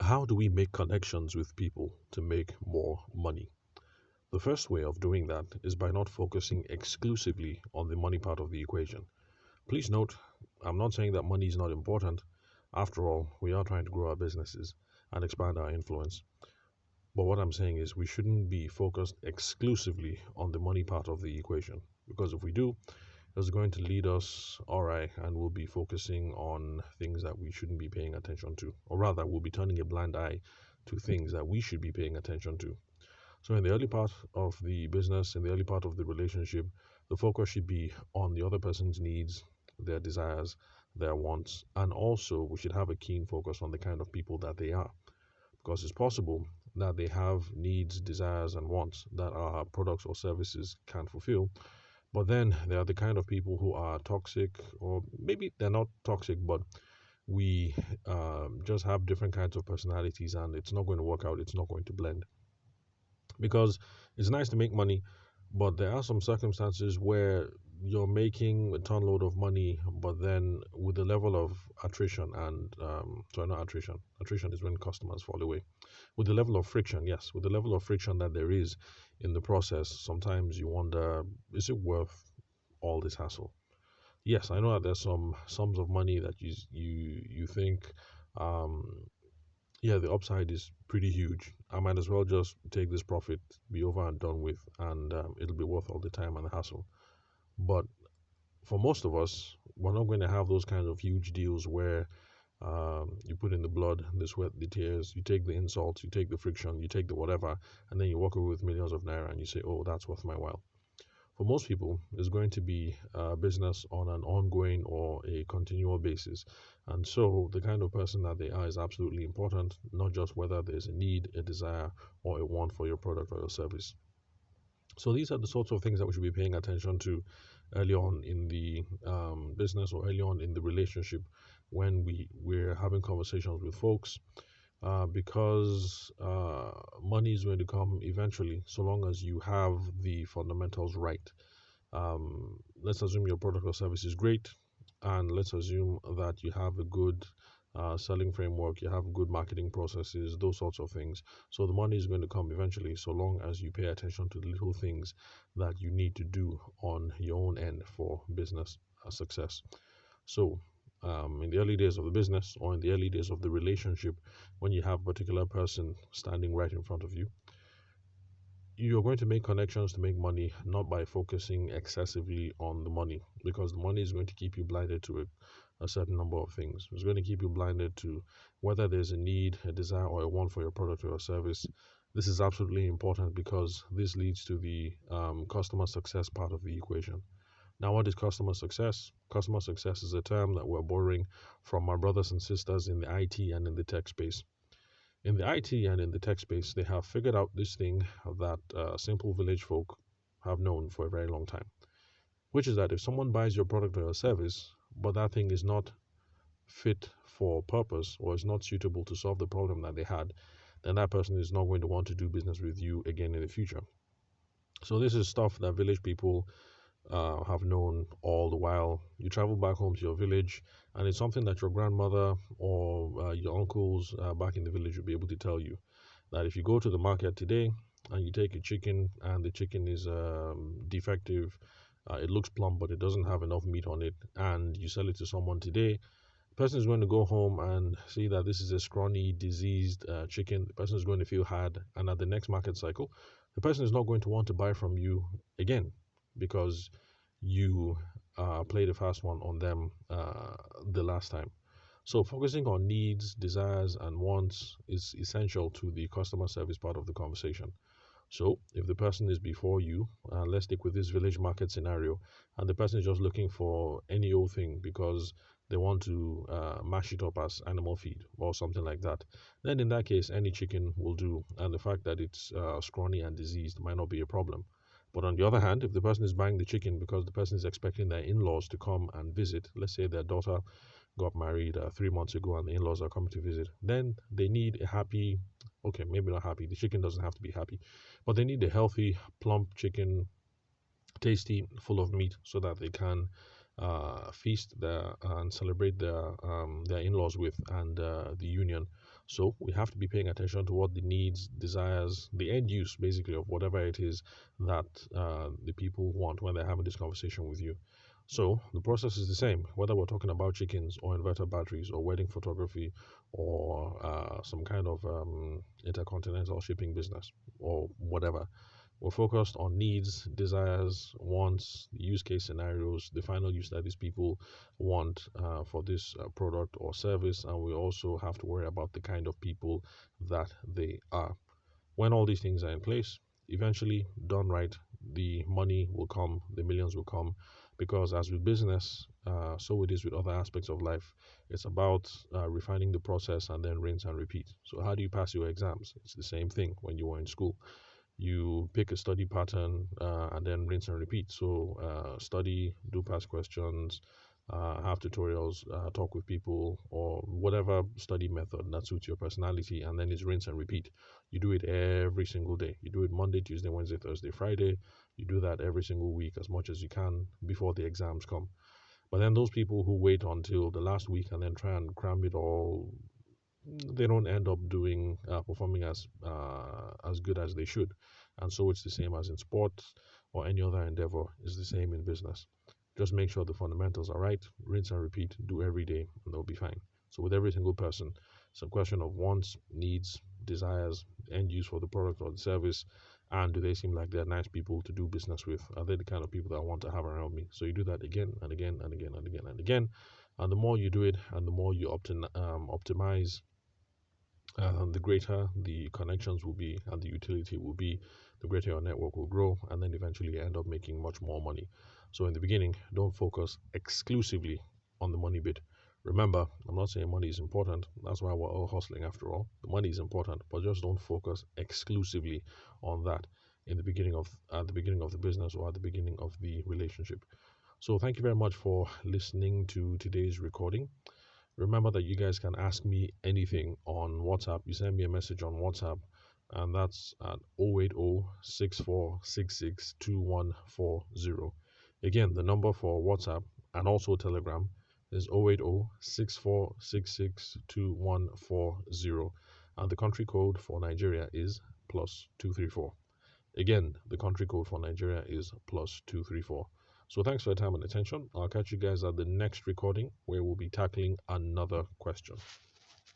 How do we make connections with people to make more money? The first way of doing that is by not focusing exclusively on the money part of the equation. Please note, I'm not saying that money is not important. After all, we are trying to grow our businesses and expand our influence. But what I'm saying is we shouldn't be focused exclusively on the money part of the equation. Because if we do, it's going to lead us awry and we'll be focusing on things that we shouldn't be paying attention to. Or rather, we'll be turning a blind eye to things that we should be paying attention to. So, in the early part of the business, in the early part of the relationship, the focus should be on the other person's needs, their desires, their wants, and also we should have a keen focus on the kind of people that they are. Because it's possible that they have needs, desires, and wants that our products or services can't fulfill. But then there are the kind of people who are toxic, or maybe they're not toxic, but we just have different kinds of personalities and it's not going to work out, it's not going to blend. Because it's nice to make money, but there are some circumstances where you're making a ton load of money, but then with the level of attrition and sorry, not attrition. Attrition is when customers fall away. With the level of friction, yes, with the level of friction that there is in the process, sometimes you wonder, is it worth all this hassle? Yes, I know that there's some sums of money that you think um, yeah, the upside is pretty huge. I might as well just take this profit, be over and done with, and it'll be worth all the time and the hassle. But for most of us, we're not going to have those kinds of huge deals where you put in the blood, the sweat, the tears, you take the insults, you take the friction, you take the whatever, and then you walk away with millions of naira and you say, oh, that's worth my while. For most people, it's going to be business on an ongoing or a continual basis. And so the kind of person that they are is absolutely important, not just whether there's a need, a desire, or a want for your product or your service. So these are the sorts of things that we should be paying attention to early on in the business or early on in the relationship when we're having conversations with folks because money is going to come eventually, so long as you have the fundamentals right. Let's assume your product or service is great, and let's assume that you have a good selling framework, you have good marketing processes, those sorts of things. So the money is going to come eventually, so long as you pay attention to the little things that you need to do on your own end for business success. So, in the early days of the business or in the early days of the relationship, when you have a particular person standing right in front of you, you're going to make connections to make money, not by focusing excessively on the money, because the money is going to keep you blinded to a certain number of things. It's going to keep you blinded to whether there's a need, a desire, or a want for your product or your service. This is absolutely important because this leads to the customer success part of the equation. Now, what is customer success? Customer success is a term that we're borrowing from our brothers and sisters in the IT and in the tech space. In the IT and in the tech space, they have figured out this thing that simple village folk have known for a very long time, which is that if someone buys your product or your service, but that thing is not fit for purpose or is not suitable to solve the problem that they had, then that person is not going to want to do business with you again in the future. So this is stuff that village people have known all the while. You travel back home to your village, and it's something that your grandmother or your uncles back in the village will be able to tell you. That if you go to the market today and you take a chicken and the chicken is defective, it looks plump but it doesn't have enough meat on it, and you sell it to someone today, the person is going to go home and see that this is a scrawny, diseased chicken. The person is going to feel hard, and at the next market cycle, the person is not going to want to buy from you again because you played a fast one on them the last time. So focusing on needs, desires, and wants is essential to the customer service part of the conversation. So if the person is before you, let's stick with this village market scenario, and the person is just looking for any old thing because they want to mash it up as animal feed or something like that, then in that case, any chicken will do, and the fact that it's scrawny and diseased might not be a problem. But on the other hand, if the person is buying the chicken because the person is expecting their in-laws to come and visit, let's say their daughter got married 3 months ago and the in-laws are coming to visit, then they need a happy, okay, maybe not happy, the chicken doesn't have to be happy, but they need a healthy, plump chicken, tasty, full of meat, so that they can feast and celebrate their in-laws with, and the union. So we have to be paying attention to what the needs, desires, the end use basically of whatever it is that the people want when they're having this conversation with you. So the process is the same, whether we're talking about chickens or inverter batteries or wedding photography or some kind of intercontinental shipping business or whatever. We're focused on needs, desires, wants, use case scenarios, the final use that these people want for this product or service, and we also have to worry about the kind of people that they are. When all these things are in place, eventually, done right, the money will come, the millions will come, because as with business, so it is with other aspects of life. It's about refining the process and then rinse and repeat. So, how do you pass your exams? It's the same thing when you were in school. You pick a study pattern and then rinse and repeat. So, study, do past questions, have tutorials, talk with people, or whatever study method that suits your personality, and then it's rinse and repeat. You do it every single day. You do it Monday, Tuesday, Wednesday, Thursday, Friday. You do that every single week as much as you can before the exams come. But then those people who wait until the last week and then try and cram it all, they don't end up doing performing as good as they should. And so it's the same as in sports or any other endeavor. It's the same in business. Just make sure the fundamentals are right, rinse and repeat, do every day, and they'll be fine. So with every single person, it's a question of wants, needs, desires, end use for the product or the service, and do they seem like they're nice people to do business with? Are they the kind of people that I want to have around me? So you do that again and again and again and again and again, and the more you do it, and the more you optimize, the greater the connections will be and the utility will be, the greater your network will grow, and then eventually end up making much more money. So in the beginning, don't focus exclusively on the money bit. Remember, I'm not saying money is important. That's why we're all hustling after all. The money is important, but just don't focus exclusively on that in the beginning of at the beginning of the business or at the beginning of the relationship. So thank you very much for listening to today's recording. Remember that you guys can ask me anything on WhatsApp. You send me a message on WhatsApp, and that's at 080 Again, the number for WhatsApp and also Telegram is 080 and the country code for Nigeria is +234. Again, the country code for Nigeria is +234. So thanks for your time and attention. I'll catch you guys at the next recording where we'll be tackling another question.